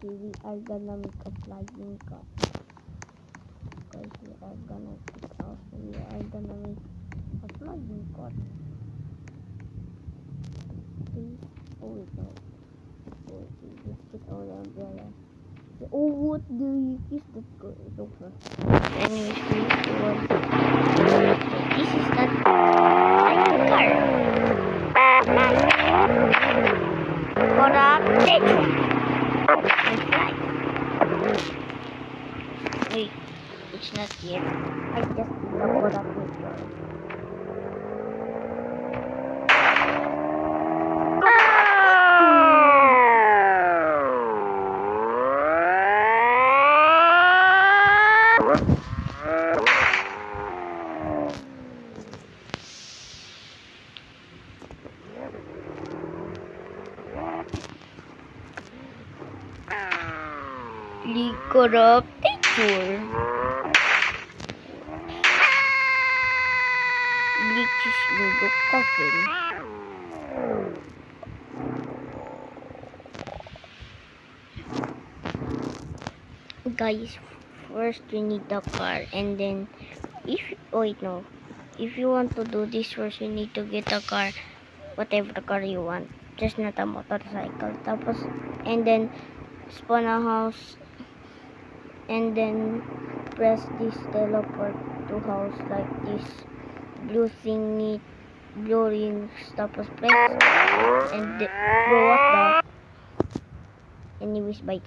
Okay, we are gonna make a flying car. Guys, we are gonna pick out. We are gonna make a flying car. Okay. Oh wait, no. Okay, just put all the umbrella. Okay. Oh, what the heck is that? So fast. Anyways, this is that flying car. Wait, it's not yet. I just did the product picture. Liquor picture. Lichis duduk coffin. Guys, first you need the car, and then if you want to do this first, you need to get a car, whatever the car you want, just not a motorcycle. Tapos, and then spawn a house, and then press this teleport to house like this blue thingy, blue rings. Tapos press and go up that. Anyways, bye.